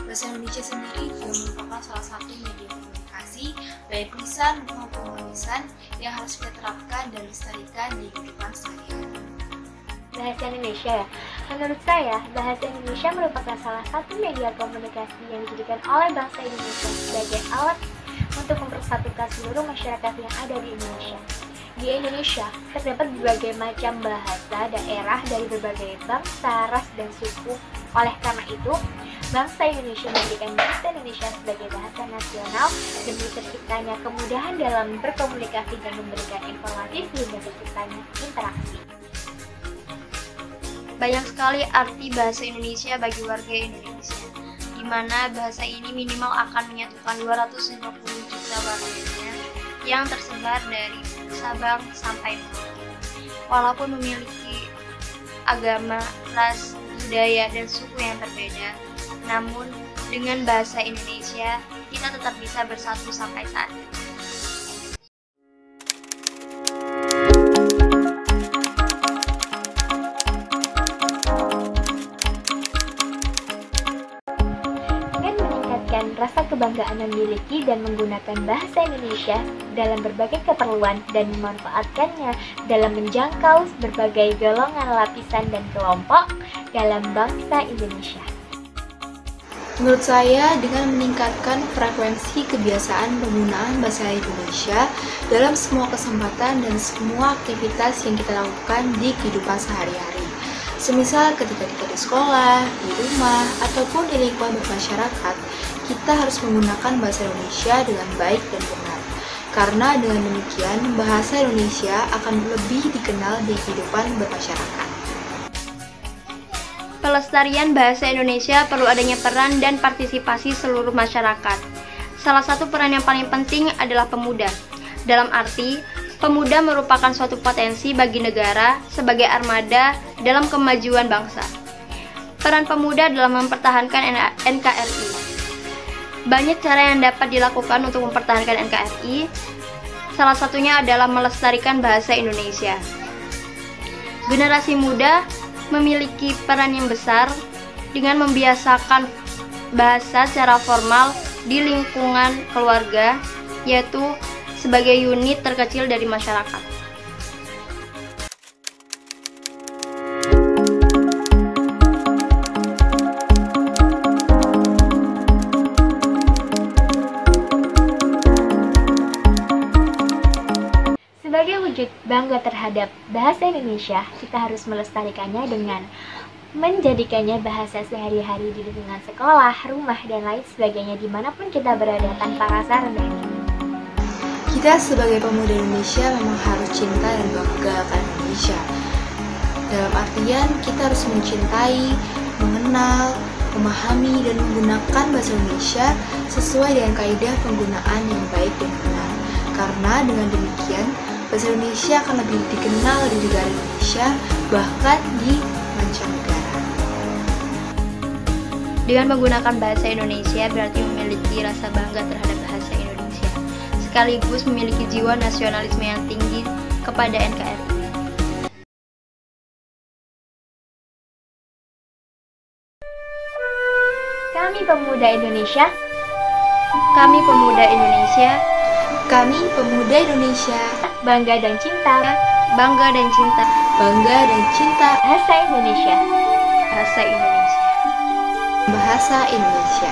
Bahasa Indonesia sendiri juga merupakan salah satu media komunikasi, baik lisan maupun tulisan, yang harus kita terapkan dan lestarikan di kehidupan sehari-hari. Bahasa Indonesia ya? Menurut saya, bahasa Indonesia merupakan salah satu media komunikasi yang dijadikan oleh bangsa Indonesia sebagai alat untuk mempersatukan seluruh masyarakat yang ada di Indonesia. Di Indonesia, terdapat berbagai macam bahasa daerah dari berbagai bangsa, ras, dan suku. Oleh karena itu, bangsa Indonesia menjadikan bahasa Indonesia sebagai bahasa nasional demi terciptanya kemudahan dalam berkomunikasi dan memberikan informasi sehingga terciptanya interaksi. Banyak sekali arti bahasa Indonesia bagi warga Indonesia, di mana bahasa ini minimal akan menyatukan 250 juta warganya yang tersebar dari Sabang sampai Merauke. Walaupun memiliki agama, ras, budaya, dan suku yang berbeda, namun dengan bahasa Indonesia kita tetap bisa bersatu sampai saat ini. Rasa kebanggaan memiliki dan menggunakan bahasa Indonesia dalam berbagai keperluan dan memanfaatkannya dalam menjangkau berbagai golongan, lapisan, dan kelompok dalam bangsa Indonesia. Menurut saya, dengan meningkatkan frekuensi kebiasaan penggunaan bahasa Indonesia dalam semua kesempatan dan semua aktivitas yang kita lakukan di kehidupan sehari-hari. Semisal ketika kita di sekolah, di rumah, ataupun di lingkungan bermasyarakat, kita harus menggunakan bahasa Indonesia dengan baik dan benar. Karena dengan demikian, bahasa Indonesia akan lebih dikenal di kehidupan bermasyarakat. Pelestarian bahasa Indonesia perlu adanya peran dan partisipasi seluruh masyarakat. Salah satu peran yang paling penting adalah pemuda. Dalam arti, pemuda merupakan suatu potensi bagi negara sebagai armada dalam kemajuan bangsa. Peran pemuda dalam mempertahankan NKRI. Banyak cara yang dapat dilakukan untuk mempertahankan NKRI. Salah satunya adalah melestarikan bahasa Indonesia. Generasi muda memiliki peran yang besar dengan membiasakan bahasa secara formal di lingkungan keluarga, yaitu sebagai unit terkecil dari masyarakat. Sebagai wujud bangga terhadap bahasa Indonesia, kita harus melestarikannya dengan menjadikannya bahasa sehari-hari di lingkungan sekolah, rumah, dan lain sebagainya dimanapun kita berada tanpa rasa rendah diri. Kita sebagai pemuda Indonesia memang harus cinta dan bangga akan Indonesia. Dalam artian, kita harus mencintai, mengenal, memahami, dan menggunakan bahasa Indonesia sesuai dengan kaidah penggunaan yang baik dan benar. Karena dengan demikian, bahasa Indonesia akan lebih dikenal di negara Indonesia, bahkan di mancanegara. Dengan menggunakan bahasa Indonesia berarti memiliki rasa bangga terhadap bahasa Indonesia, sekaligus memiliki jiwa nasionalisme yang tinggi kepada NKRI. Kami pemuda Indonesia. Kami pemuda Indonesia. Kami pemuda Indonesia. Bangga dan cinta. Bangga dan cinta. Bangga dan cinta Bahasa Indonesia. Bahasa Indonesia. bahasa Indonesia.